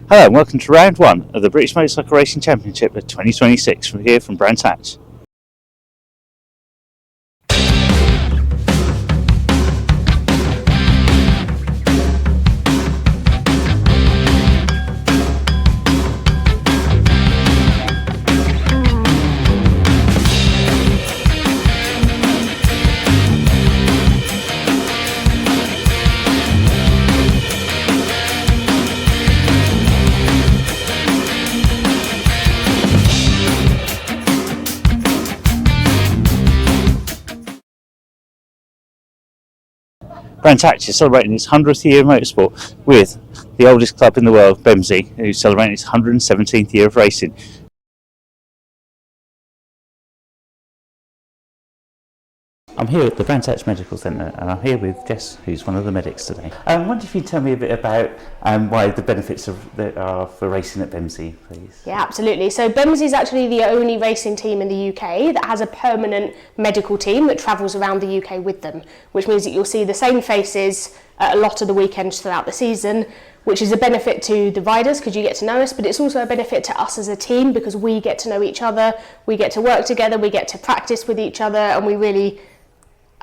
Hello and welcome to round one of the British Motorcycle Racing Championship of 2026 from here from Brands Hatch. Brands Hatch is celebrating its 100th year of motorsport with the oldest club in the world, BEMSI, who's celebrating its 117th year of racing. I'm here at the Brands Hatch Medical Centre and I'm here with Jess, who's one of the medics today. I wonder if you'd tell me a bit about why the benefits that are for racing at BEMSI, please. Yeah, absolutely. So BEMSI is actually the only racing team in the UK that has a permanent medical team that travels around the UK with them, which means that you'll see the same faces at a lot of the weekends throughout the season, which is a benefit to the riders because you get to know us, but it's also a benefit to us as a team because we get to know each other, we get to work together, we get to practice with each other, and we really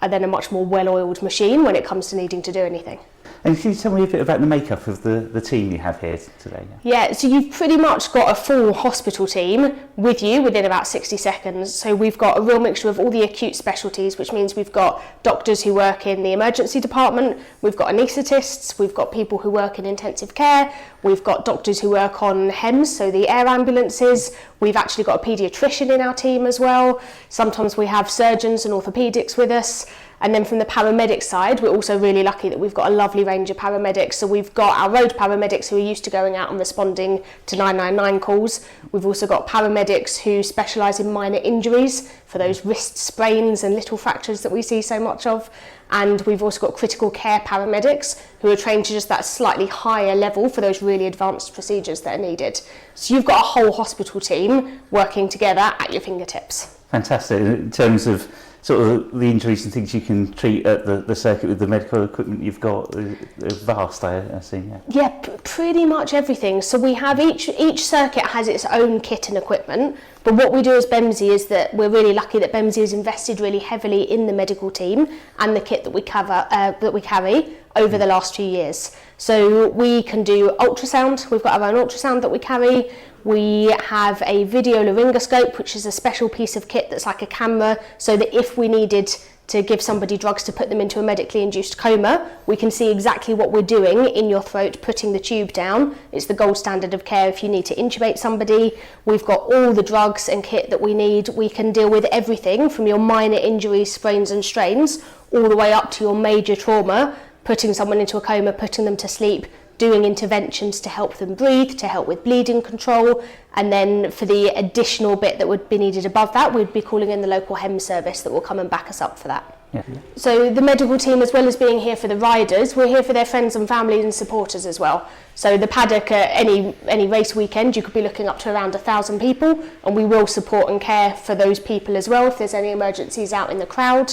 are then a much more well-oiled machine when it comes to needing to do anything. And can you tell me a bit about the makeup of the team you have here today? Yeah, so you've pretty much got a full hospital team with you within about 60 seconds. So we've got a real mixture of all the acute specialties, which means we've got doctors who work in the emergency department, we've got anaesthetists, we've got people who work in intensive care, we've got doctors who work on HEMS, so the air ambulances, we've actually got a paediatrician in our team as well. Sometimes we have surgeons and orthopaedics with us. And then from the paramedic side, we're also really lucky that we've got a lovely range of paramedics. So we've got our road paramedics who are used to going out and responding to 999 calls. We've also got paramedics who specialise in minor injuries for those wrist sprains and little fractures that we see so much of. And we've also got critical care paramedics who are trained to just that slightly higher level for those really advanced procedures that are needed. So you've got a whole hospital team working together at your fingertips. Fantastic. In terms of sort of the injuries and things you can treat at the circuit with the medical equipment you've got, vast, I see. Yeah, pretty much everything. So we have each circuit has its own kit and equipment, but what we do as BEMSI is that we're really lucky that BEMSI has invested really heavily in the medical team and the kit that we carry over the last few years. So we can do ultrasound. We've got our own ultrasound that we carry. We have a video laryngoscope, which is a special piece of kit that's like a camera, so that if we needed to give somebody drugs to put them into a medically induced coma, we can see exactly what we're doing in your throat, putting the tube down. It's the gold standard of care if you need to intubate somebody. We've got all the drugs and kit that we need. We can deal with everything from your minor injuries, sprains and strains, all the way up to your major trauma, putting someone into a coma, putting them to sleep, doing interventions to help them breathe, to help with bleeding control, and then for the additional bit that would be needed above that, we'd be calling in the local HEMS service that will come and back us up for that. Yeah. So the medical team, as well as being here for the riders, we're here for their friends and families and supporters as well. So the paddock at any race weekend, you could be looking up to around 1,000 people, and we will support and care for those people as well if there's any emergencies out in the crowd.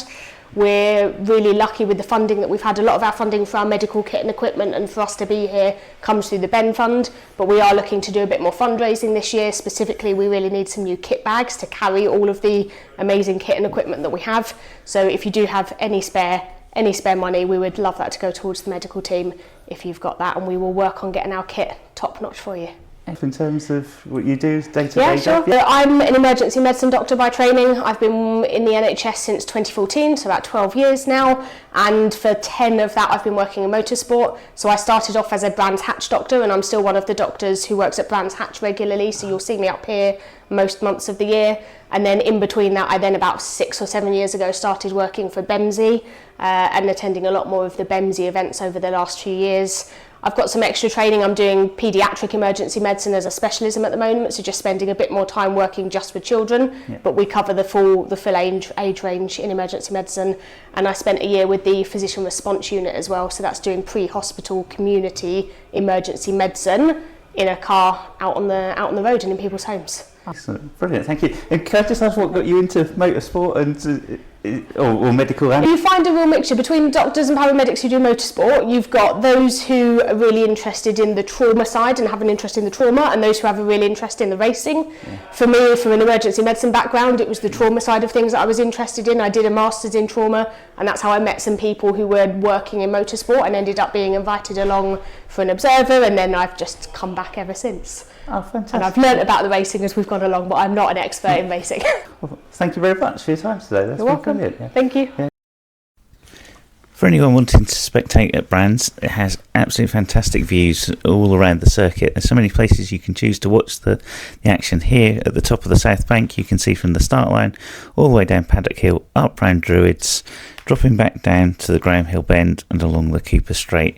We're really lucky with the funding that we've had. A lot of our funding for our medical kit and equipment and for us to be here comes through the Ben Fund, but we are looking to do a bit more fundraising this year. Specifically, we really need some new kit bags to carry all of the amazing kit and equipment that we have. So if you do have any spare money, we would love that to go towards the medical team if you've got that, and we will work on getting our kit top notch for you. In terms of what you do day to day? Yeah, sure. Yeah. I'm an emergency medicine doctor by training. I've been in the NHS since 2014, so about 12 years now, and for 10 of that I've been working in motorsport. So I started off as a Brands Hatch doctor, and I'm still one of the doctors who works at Brands Hatch regularly, so you'll see me up here most months of the year. And then in between that, I then about 6 or 7 years ago started working for BEMSI and attending a lot more of the BEMSI events over the last few years. I've got some extra training. I'm doing paediatric emergency medicine as a specialism at the moment, so just spending a bit more time working just with children. Yeah. But we cover the full age range in emergency medicine. And I spent a year with the physician response unit as well, so that's doing pre-hospital community emergency medicine in a car out on the road and in people's homes. Excellent, brilliant, thank you. And can I just ask what got you into motorsport and or medical and... You find a real mixture between doctors and paramedics who do motorsport. You've got those who are really interested in the trauma side and have an interest in the trauma, and those who have a real interest in the racing. Yeah. For me, from an emergency medicine background, it was the trauma side of things that I was interested in. I did a master's in trauma, and that's how I met some people who were working in motorsport and ended up being invited along for an observer, and then I've just come back ever since. Oh, fantastic. And I've learnt about the racing as we've gone along, but I'm not an expert in racing. Well, thank you very much for your time today. That's You're welcome. Brilliant. Yeah. Thank you. Yeah. For anyone wanting to spectate at Brands, it has absolutely fantastic views all around the circuit. There's so many places you can choose to watch the action. Here at the top of the South Bank, you can see from the start line all the way down Paddock Hill, up round Druids, dropping back down to the Graham Hill Bend and along the Cooper Straight.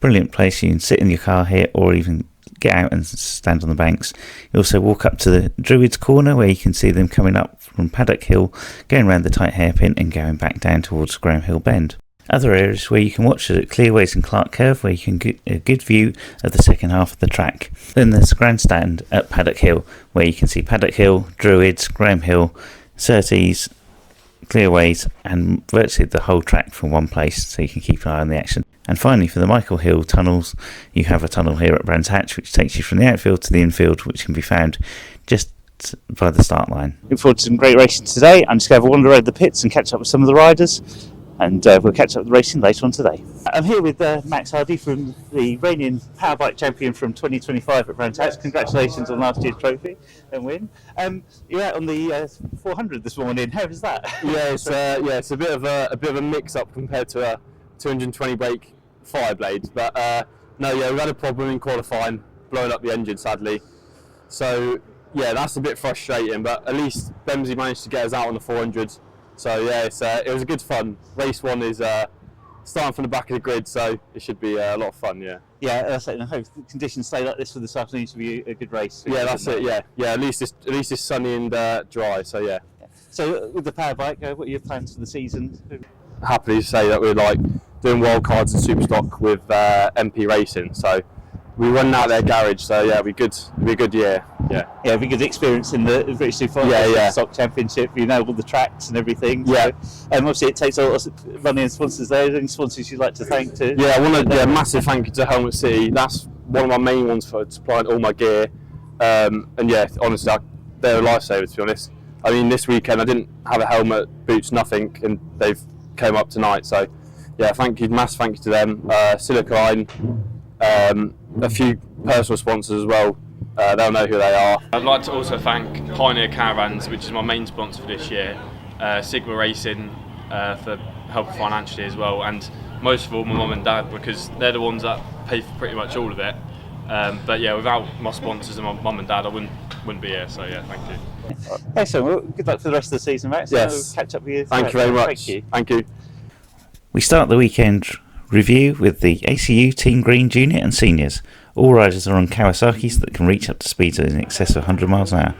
Brilliant place. You can sit in your car here or even get out and stand on the banks. You also walk up to the Druids corner where you can see them coming up from Paddock Hill, going around the tight hairpin and going back down towards Graham Hill Bend. Other areas where you can watch it at Clearways and Clark Curve, where you can get a good view of the second half of the track. Then there's the grandstand at Paddock Hill, where you can see Paddock Hill, Druids, Graham Hill, Surtees, Clearways, and virtually the whole track from one place, so you can keep an eye on the action. And finally, for the Michael Hill tunnels, you have a tunnel here at Brands Hatch, which takes you from the outfield to the infield, which can be found just by the start line. Look forward to some great racing today. I'm just going to have a wander around the pits and catch up with some of the riders. And we'll catch up with the racing later on today. I'm here with Max Hardy, from the reigning Powerbike champion from 2025 at Brands Hatch. Congratulations on last year's trophy and win. You're out on the 400 this morning. How was that? Yeah, it's a bit of a mix-up compared to a 220 brake Fireblade. But we had a problem in qualifying, blowing up the engine sadly. So yeah, that's a bit frustrating. But at least Bemsy managed to get us out on the 400. So yeah, it was a good fun. Race 1 is starting from the back of the grid, so it should be a lot of fun. Yeah. Yeah, I hope the conditions stay like this for this afternoon to be a good race. Yeah, that's it. Yeah. At least it's sunny and dry. So yeah. So with the Powerbike, what are your plans for the season? Happily to say that we're doing wildcards and Superstock with MP Racing. So we run out their garage. So yeah, it'll be a good year. Yeah. Yeah, it'll be good experience in the British Super Stock Championship. You know all the tracks and everything. Yeah. So, obviously it takes a lot of money and sponsors there. Any sponsors you'd like to thank too? Yeah, I want to massive thank you to Helmet City. That's one of my main ones for supplying all my gear. And yeah, honestly, they're a lifesaver to be honest. I mean, this weekend I didn't have a helmet, boots, nothing, and they've came up tonight. So yeah, massive thank you to them. Silicoline, a few personal sponsors as well. They'll know who they are. I'd like to also thank Pioneer Caravans, which is my main sponsor for this year, Sigma Racing for helping financially as well, and most of all my mum and dad, because they're the ones that pay for pretty much all of it. But yeah, without my sponsors and my mum and dad, I wouldn't be here. So yeah, thank you. Excellent. Well, good luck for the rest of the season, Max. Yes. We'll catch up with you. Thank you very much. Thank you. We start the weekend review with the ACU Team Green Junior and Seniors. All riders are on Kawasaki's that can reach up to speeds in excess of 100 miles an hour.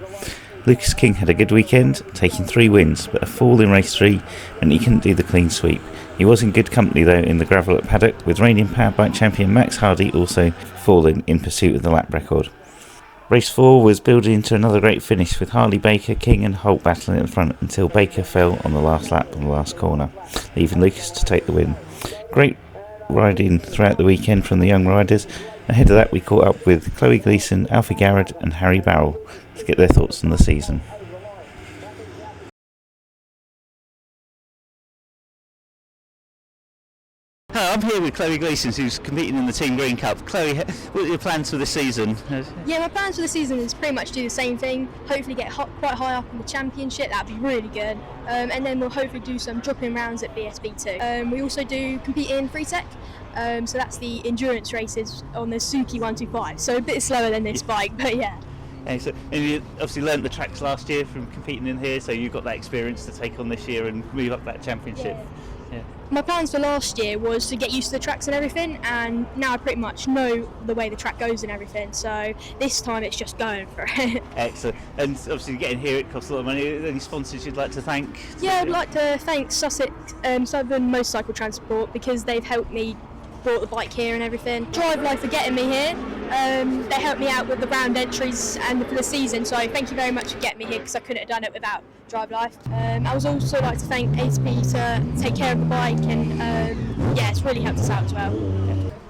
Lucas King had a good weekend, taking 3 wins, but a fall in race 3 and he couldn't do the clean sweep. He was in good company though in the gravel at Paddock, with reigning Powerbike champion Max Hardy also falling in pursuit of the lap record. Race 4 was building into another great finish, with Harley Baker, King and Holt battling in front until Baker fell on the last lap on the last corner, leaving Lucas to take the win. Great riding throughout the weekend from the young riders. Ahead of that, we caught up with Chloe Gleeson, Alfie Garrett and Harry Barrell to get their thoughts on the season. Hi, I'm here with Chloe Gleeson, who's competing in the Team Green Cup. Chloe, what are your plans for this season? Yeah, my plans for the season is pretty much do the same thing. Hopefully get quite high up in the championship, that'd be really good. And then we'll hopefully do some drop-in rounds at BSB too. We also do compete in Free Tech. So that's the endurance races on the Suzuki 125. So a bit slower than this bike, but yeah. Excellent. And you obviously learnt the tracks last year from competing in here, so you've got that experience to take on this year and move up that championship. Yeah. My plans for last year was to get used to the tracks and everything, and now I pretty much know the way the track goes and everything, so this time it's just going for it. Excellent. And obviously getting here it costs a lot of money. Any sponsors you'd like to thank? Yeah, I'd like to thank Sussex Southern Motorcycle Transport, because they've helped me brought the bike here and everything. Drive Life for getting me here, They helped me out with the round entries and for the season, so thank you very much for getting me here because I couldn't have done it without Drive Life. I would also like to thank ATP to take care of the bike, and it's really helped us out as well.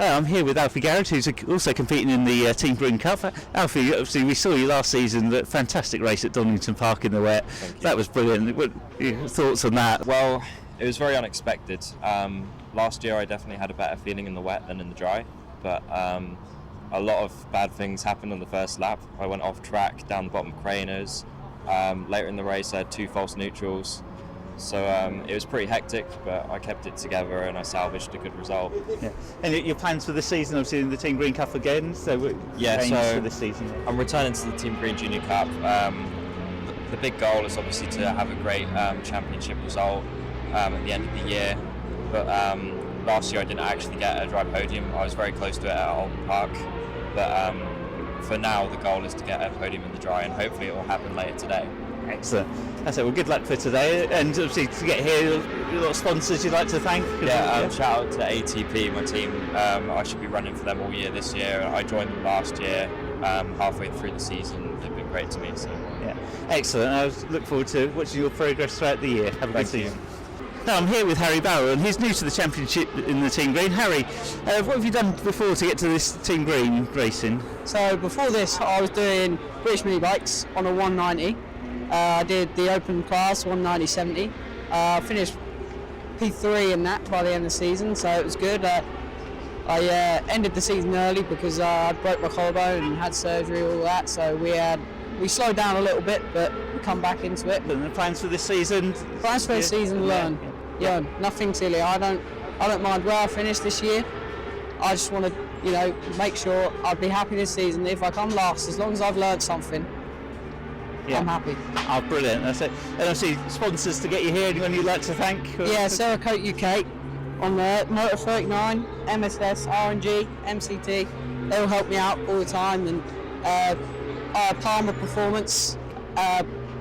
I'm here with Alfie Garrett, who's also competing in the Team Green Cup. Alfie, obviously we saw you last season, that fantastic race at Donington Park in the wet. That was brilliant. What are your thoughts on that? Well, it was very unexpected. Last year I definitely had a better feeling in the wet than in the dry, but a lot of bad things happened on the first lap. I went off track down the bottom of Cranos. Later in the race I had 2 false neutrals. So it was pretty hectic, but I kept it together and I salvaged a good result. Yeah. And your plans for the season, obviously in the Team Green Cup again, so so for this season? I'm returning to the Team Green Junior Cup. The big goal is obviously to have a great championship result at the end of the year, but last year I didn't actually get a dry podium. I was very close to it at Alton Park, but for now the goal is to get a podium in the dry, and hopefully it will happen later today. Excellent. That's it. Well, good luck for today, and obviously to get here, a lot of sponsors you'd like to thank. Shout out to ATP, my team. I should be running for them all year this year. I joined them last year, halfway through the season. They've been great to me. So yeah, excellent. I look forward to watching your progress throughout the year. Have a good season. Now I'm here with Harry Barrow, and he's new to the championship in the Team Green. Harry, what have you done before to get to this Team Green racing? So before this, I was doing British mini bikes on a 190. I did the open class 190/70. Finished P3 in that by the end of the season, so it was good. I ended the season early because I broke my collarbone and had surgery, all that. So we slowed down a little bit, but we come back into it. And the plans for this season? Plans for this season, learn. Yeah, nothing silly. I don't mind where I finish this year. I just want to, make sure I'd be happy this season if I come last, as long as I've learned something. Yeah. I'm happy. Oh, brilliant. That's it. And obviously sponsors to get you here, anyone you'd like to thank? Yeah, Cerakote UK on there, Motor 39, MSS, RNG, MCT. They all help me out all the time. And Palmer Performance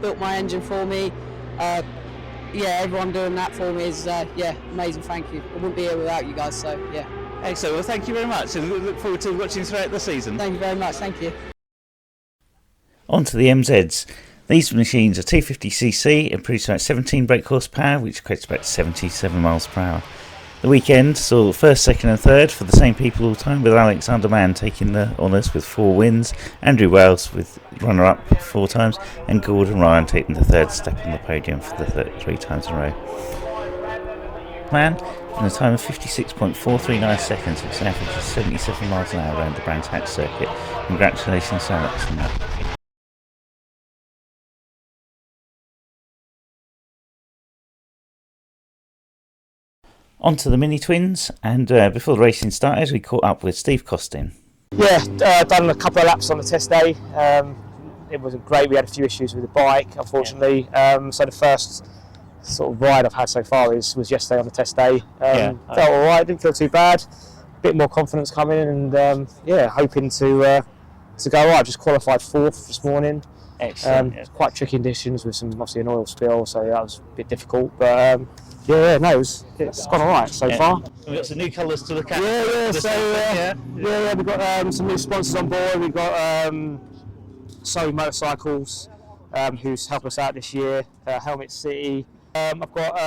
built my engine for me. Everyone doing that for me is amazing. Thank you. I wouldn't be here without you guys. So yeah. Excellent. Well, thank you very much, and we look forward to watching throughout the season. Thank you very much. Thank you. On to the MZs. These machines are 250cc and produce about 17 brake horsepower, which equates about 77 miles per hour. The weekend saw first, second and third for the same people all the time, with Alexander Mann taking the honours with 4 wins, Andrew Wells with runner-up 4 times, and Gordon Ryan taking the third step on the podium for the 3 times in a row. Mann, in a time of 56.439 seconds, which averages 77 miles an hour around the Brands Hatch circuit. Congratulations to Alex on that. On to the mini twins, and before the racing started, we caught up with Steve Costin. Yeah, done a couple of laps on the test day. It wasn't great. We had a few issues with the bike, unfortunately. So the first sort of ride I've had so far was yesterday on the test day. Felt all right. Didn't feel too bad. A bit more confidence coming in, and hoping to go all right. Just qualified 4th this morning. Excellent. Quite tricky conditions with obviously an oil spill, so that was a bit difficult. But it's gone all right so far. We've got some new colours to look at. We've got some new sponsors on board. We've got Surrey Motorcycles, who's helped us out this year. Helmet City. I've got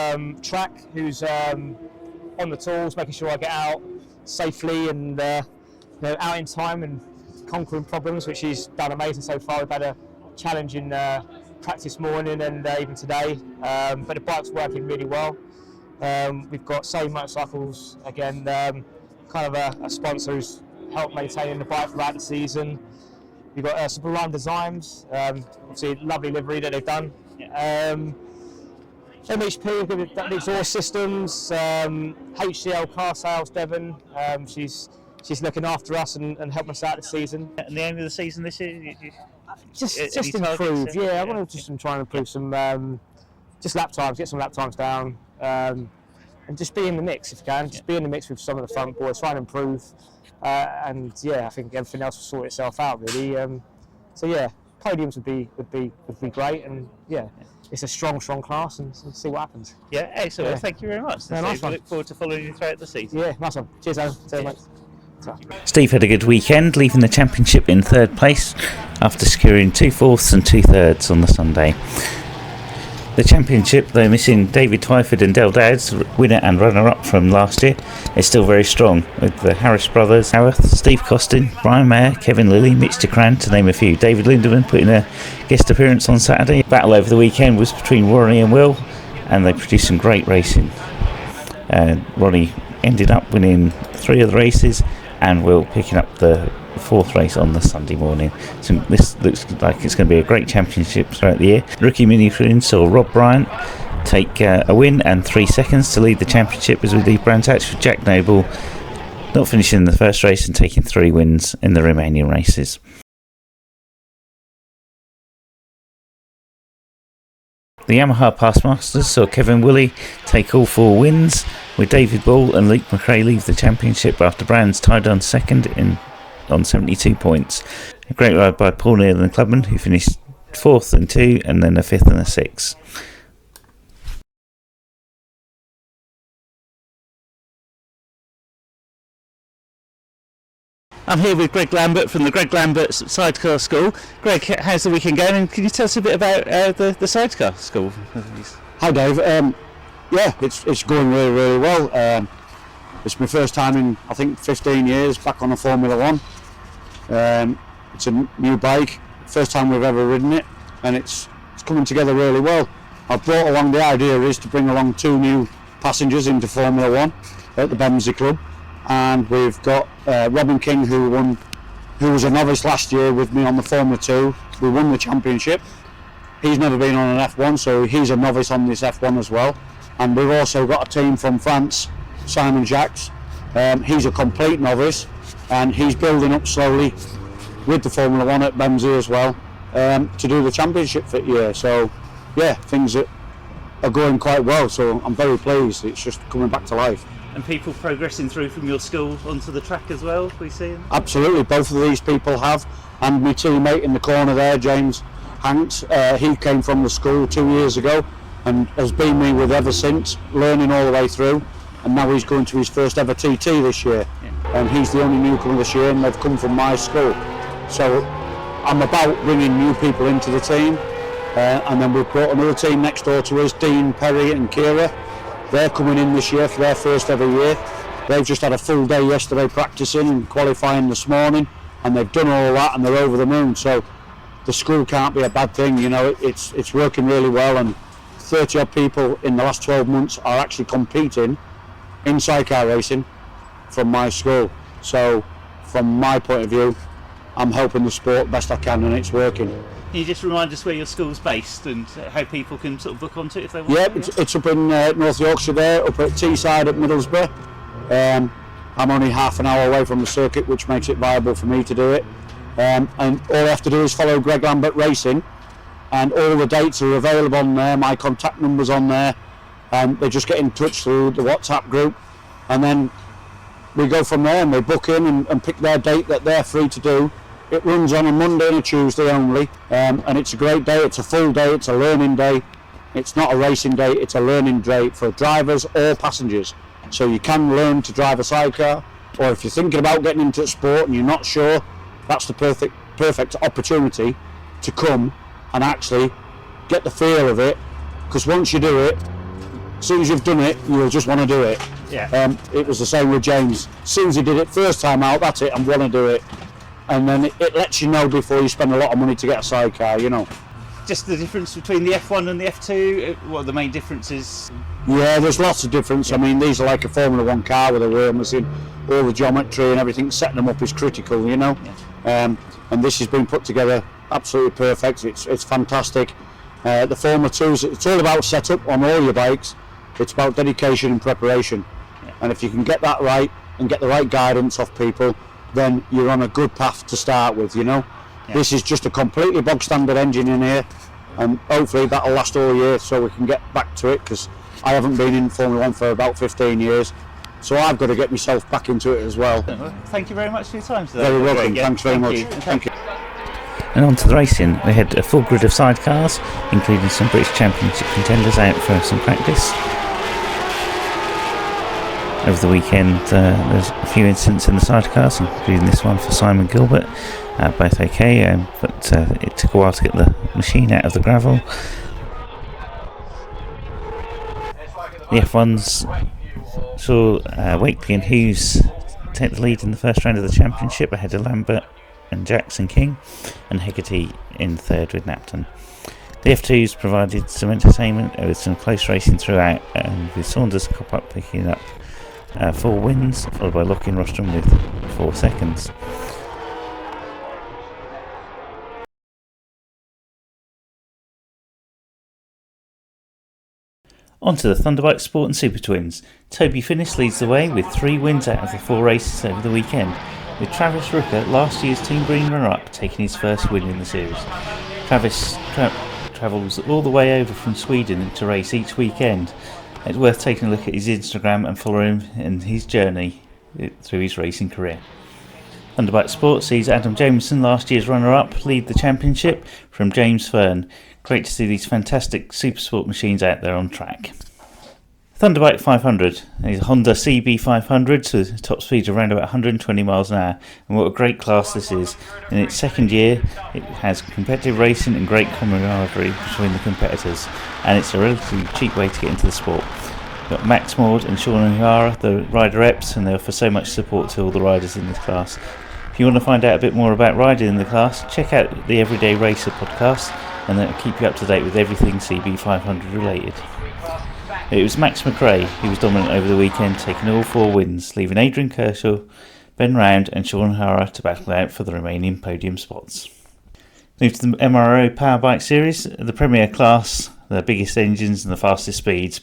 Track, who's on the tools, making sure I get out safely and out in time and conquering problems, which he's done amazing so far. We've had a challenging practice morning and even today, but the bike's working really well. We've got Surrey Motorcycles again, kind of a sponsor who's helped maintaining the bike throughout the season. We've got Sublime Designs, obviously lovely livery that they've done. MHP, we've got the exhaust systems, HCL Car Sales Devon, she's looking after us and helping us out this season. And the aim of the season this year? Just improve, I want to just try and improve some just lap times, get some lap times down, and just be in the mix if you can. Just be in the mix with some of the front boys, try and improve, and I think everything else will sort itself out really. Podiums would be great, and it's a strong class, and see what happens. Yeah, excellent. Well, thank you very much. No, nice one. We look forward to following you throughout the season. Yeah, nice one. Cheers, Alan. See you, mate. Steve had a good weekend, leaving the championship in third place after securing 2 fourths and 2 thirds on the Sunday. The championship, though missing David Twyford and Del Dowds, winner and runner-up from last year, is still very strong, with the Harris brothers, Howarth, Steve Costin, Brian Mayer, Kevin Lilly, Mitch DeCran, to name a few. David Lindemann put in a guest appearance on Saturday. Battle over the weekend was between Ronnie and Will, and they produced some great racing. Ronnie ended up winning 3 of the races, and Will picking up the 4th race on the Sunday morning. So this looks like it's going to be a great championship throughout the year. Rookie Mini Twins saw Rob Bryant take a win and 3 seconds to lead the championship, as we leave Brands Hatch for Jack Noble not finishing the first race and taking 3 wins in the remaining races. The Yamaha Passmasters saw Kevin Woolley take all 4 wins, with David Ball and Luke McRae leave the championship after Brands tied on second on 72 points. A great ride by Paul Neal and the clubman, who finished 4th and 2 and then a 5th and a 6th. I'm here with Greg Lambert from the Greg Lambert Sidecar School. Greg, how's the weekend going? And can you tell us a bit about the Sidecar School? Hi Dave. Yeah, it's going really, really well. It's my first time in, I think, 15 years back on a Formula One. It's a new bike, first time we've ever ridden it, and it's coming together really well. I've brought along, the idea is to bring along 2 new passengers into Formula One at the Bemsey Club, and we've got Robin King, who was a novice last year with me on the Formula 2. We won the championship. He's never been on an F1, so he's a novice on this F1 as well. And we've also got a team from France, Simon Jacques. He's a complete novice, and he's building up slowly with the Formula 1 at Bemsey as well, to do the championship for the year. So yeah, things are going quite well, so I'm very pleased. It's just coming back to life. And people progressing through from your school onto the track as well, we see? Absolutely, both of these people have. And my teammate in the corner there, James Hanks, he came from the school 2 years ago and has been me with ever since, learning all the way through. And now he's going to his first ever TT this year. Yeah. And he's the only newcomer this year, and they've come from my school. So I'm about bringing new people into the team. And then we've brought another team next door to us, Dean, Perry and Kira. They're coming in this year for their first ever year. They've just had a full day yesterday practicing and qualifying this morning, and they've done all that and they're over the moon. So the school can't be a bad thing, you know. It's working really well, and 30 odd people in the last 12 months are actually competing in sidecar racing from my school. So from my point of view, I'm helping the sport best I can, and it's working. Can you just remind us where your school's based and how people can sort of book onto it if they want? Yeah, it's up in North Yorkshire there, up at Teesside at Middlesbrough. I'm only half an hour away from the circuit, which makes it viable for me to do it. And all I have to do is follow Greg Lambert Racing, and all the dates are available on there, my contact number's on there, and they just get in touch through the WhatsApp group, and then we go from there and they book in and pick their date that they're free to do. It runs on a Monday and a Tuesday only, and it's a great day. It's a full day, it's a learning day. It's not a racing day, it's a learning day for drivers or passengers. So you can learn to drive a sidecar, or if you're thinking about getting into sport and you're not sure, that's the perfect opportunity to come and actually get the feel of it, because once you do it, as soon as you've done it, you'll just want to do it. Yeah. It was the same with James. As soon as he did it first time out, that's it, I want to do it. And then it lets you know before you spend a lot of money to get a sidecar, you know. Just the difference between the F1 and the F2, what are the main differences? Yeah, there's lots of difference. I mean, these are like a Formula 1 car with a wheel machine. All the geometry and everything, setting them up is critical, you know. Yeah. And this has been put together absolutely perfect. It's fantastic. The Formula 2s, it's all about setup on all your bikes. It's about dedication and preparation. Yeah. And if you can get that right and get the right guidance off people, then you're on a good path to start with, you know. Yeah. This is just a completely bog standard engine in here, and hopefully that'll last all year so we can get back to it, because I haven't been in Formula 1 for about 15 years, so I've got to get myself back into it as well. Thank you very much for your time today. Very welcome, thanks very much. Thank you. And on to the racing. We had a full grid of sidecars, including some British Championship contenders out for some practice. Over the weekend, there's a few incidents in the sidecars, including this one for Simon Gilbert. Both okay, but it took a while to get the machine out of the gravel. The F1s saw Wakely and Hughes take the lead in the first round of the championship ahead of Lambert and Jackson King, and Hegarty in third with Napton. The F2s provided some entertainment with some close racing throughout, and with Saunders and Cop-Up picking up 4 wins, followed by Lockie and Rostrom with 4 seconds. On to the Thunderbike Sport and Super Twins. Toby Finnis leads the way with 3 wins out of the 4 races over the weekend, with Travis Rooker, last year's Team Green runner-up, taking his first win in the series. Travis travels all the way over from Sweden to race each weekend. It's worth taking a look at his Instagram and follow him in his journey through his racing career. Thunderbike Sport sees Adam Jameson, last year's runner-up, lead the championship from James Fern. Great to see these fantastic Supersport machines out there on track. Thunderbike 500 is a Honda CB500 to the top speed of around about 120 miles an hour, and what a great class this is. In its second year, it has competitive racing and great camaraderie between the competitors, and it's a relatively cheap way to get into the sport. We've got Max Maud and Sean O'Hara, the rider reps, and they offer so much support to all the riders in this class. If you want to find out a bit more about riding in the class, check out the Everyday Racer podcast, and that'll keep you up to date with everything CB500 related. It was Max McRae who was dominant over the weekend, taking all 4 wins, leaving Adrian Kershaw, Ben Round and Sean O'Hara to battle out for the remaining podium spots. Move to the MRO Power Bike Series, the Premier class, the biggest engines and the fastest speeds.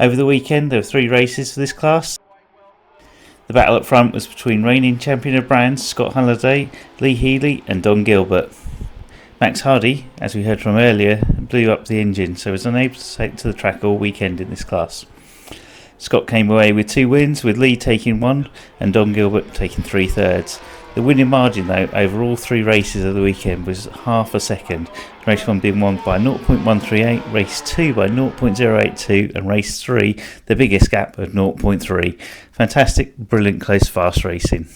Over the weekend there were 3 races for this class. The battle up front was between reigning champion of brands Scott Halliday, Lee Healy and Don Gilbert. Max Hardy, as we heard from earlier, blew up the engine, so was unable to take to the track all weekend in this class. Scott came away with 2 wins, with Lee taking 1 and Don Gilbert taking 3 thirds. The winning margin, though, over all 3 races of the weekend was half a second. Race 1 being won by 0.138, race 2 by 0.082, and race 3 the biggest gap of 0.3. Fantastic, brilliant, close, fast racing.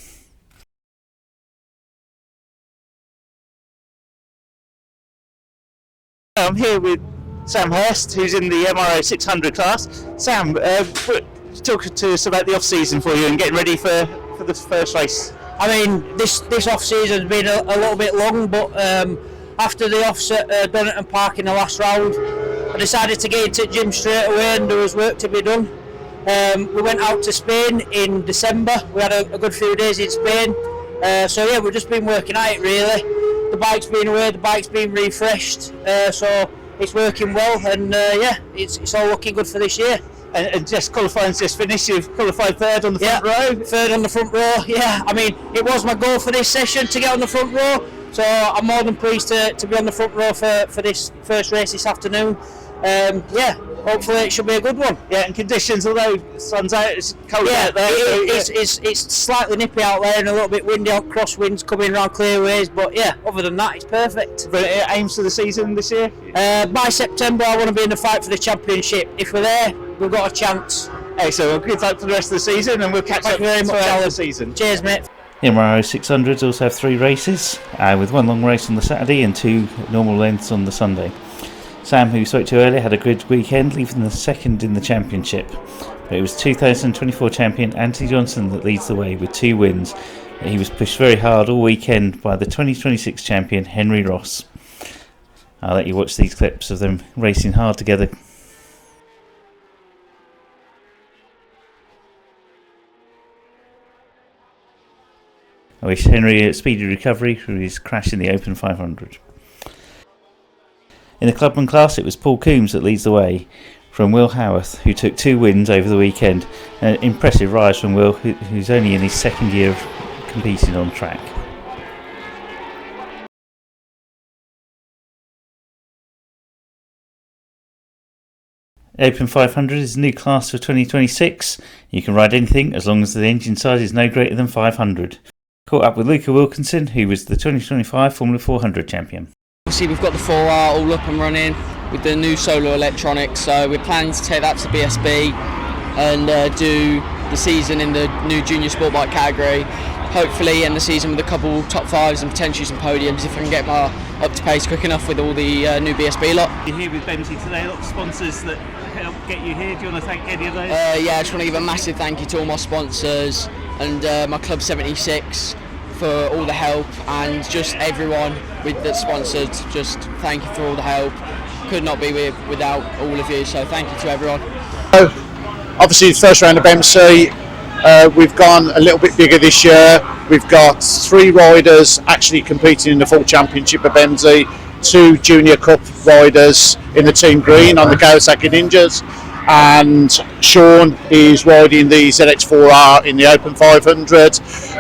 I'm here with Sam Hurst, who's in the MRO 600 class. Sam, talk to us about the off-season for you and getting ready for the first race. I mean, this off-season has been a little bit long, but after the offs at Donington Park in the last round, I decided to get into the gym straight away, and there was work to be done. We went out to Spain in December. We had a good few days in Spain. So yeah, we've just been working at it really. The bike's been away, the bike's been refreshed, so it's working well, and yeah, it's all looking good for this year. And just qualifying's just finished. You've qualified 3rd on the front row. 3rd on the front row. Yeah, I mean, it was my goal for this session to get on the front row, so I'm more than pleased to be on the front row for this first race this afternoon. Yeah, hopefully it should be a good one. Yeah, and conditions, although sun's out, it's cold out there. It's slightly nippy out there and a little bit windy on crosswinds coming around clearways, but yeah, other than that, it's perfect. But it aims for the season this year? By September, I want to be in the fight for the championship. If we're there, we've got a chance. Excellent. Well, good luck for the rest of the season, and we'll catch up very much throughout the season. Cheers, mate. The MRO 600s also have 3 races, with 1 long race on the Saturday and 2 normal lengths on the Sunday. Sam, who spoke to earlier, had a good weekend, leaving the 2nd in the championship. But it was 2024 champion Anthony Johnson that leads the way with 2 wins. He was pushed very hard all weekend by the 2026 champion Henry Ross. I'll let you watch these clips of them racing hard together. I wish Henry a speedy recovery from his crash in the Open 500. In the clubman class, it was Paul Coombs that leads the way from Will Howarth, who took 2 wins over the weekend. An impressive rise from Will, who's only in his 2nd year of competing on track. Open 500 is a new class for 2026. You can ride anything as long as the engine size is no greater than 500. Caught up with Luca Wilkinson, who was the 2025 Formula 400 champion. Obviously we've got the 4R all up and running with the new solar electronics, so we're planning to take that to BSB and do the season in the new junior sport bike category. Hopefully end the season with a couple top fives and potentially some podiums if I can get my up to pace quick enough with all the new BSB lot. You're here with Bemsey today, a lot of sponsors that help get you here. Do you want to thank any of those? Yeah, I just want to give a massive thank you to all my sponsors and my Club 76 for all the help, and just everyone that's sponsored. Just thank you for all the help. Could not be without all of you, so thank you to everyone. Obviously, the first round of MC, we've gone a little bit bigger this year. We've got 3 riders actually competing in the full championship of MC, 2 Junior Cup riders in the Team Green on the Kawasaki Ninjas, and Sean is riding the ZX4R in the Open 500.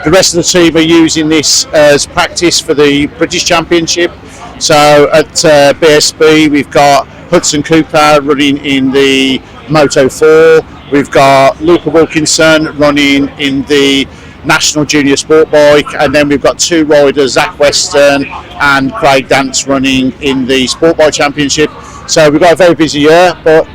The rest of the team are using this as practice for the British Championship. So at BSB we've got Hudson Cooper running in the Moto 4. We've got Luca Wilkinson running in the National Junior Sport Bike, and then we've got 2 riders, Zach Weston and Craig Dance, running in the Sport Bike Championship. So we've got a very busy year. But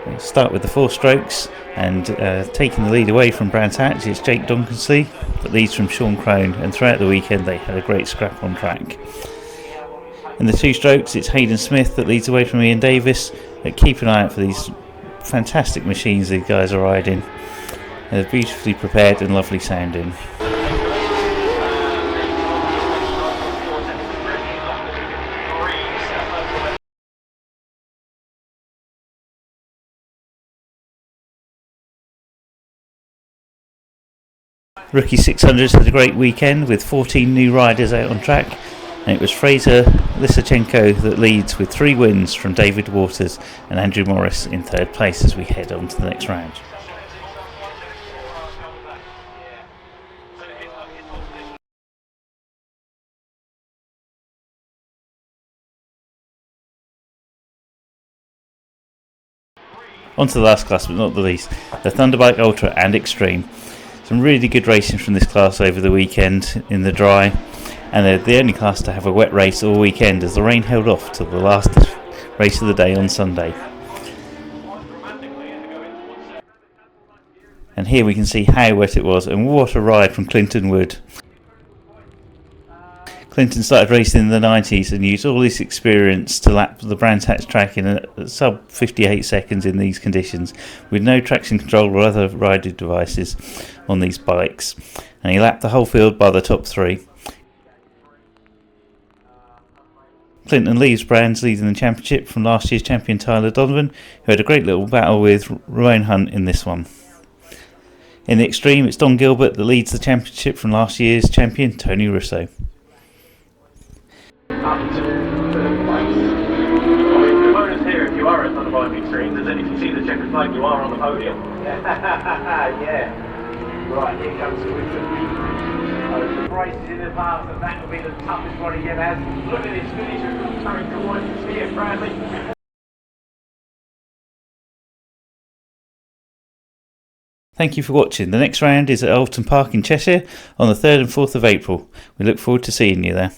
we'll start with the 4 strokes, and taking the lead away from Brands Hatch is Jake Donkinsley, that leads from Sean Crone, and throughout the weekend they had a great scrap on track. In the 2 strokes it's Hayden Smith that leads away from Ian Davis. Keep an eye out for these fantastic machines these guys are riding. They're beautifully prepared and lovely sounding. Rookie 600s had a great weekend with 14 new riders out on track, and it was Fraser Lysachenko that leads with 3 wins from David Waters and Andrew Morris in 3rd place as we head on to the next round. On to the last class, but not the least, the Thunderbike Ultra and Extreme. Some really good racing from this class over the weekend in the dry, and they're the only class to have a wet race all weekend as the rain held off till the last race of the day on Sunday. And here we can see how wet it was, and what a ride from Clinton Wood. Clinton started racing in the 90s and used all his experience to lap the Brands Hatch track in a sub 58 seconds in these conditions, with no traction control or other rider devices on these bikes, and he lapped the whole field by the top 3. Clinton leaves Brands leading the championship from last year's champion Tyler Donovan, who had a great little battle with Ramon Hunt in this one. In the Extreme it's Don Gilbert that leads the championship from last year's champion Tony Russo. The bonus here, if you are at Thunderbike Extreme, is that if you see the checkered flag, you are on the podium. Yeah. Right, here comes Switzer. The price is in advance, and that will be the toughest one he yet has. Look at this finisher coming towards us here, Bradley. Thank you for watching. The next round is at Alton Park in Cheshire on the 3rd and 4th of April. We look forward to seeing you there.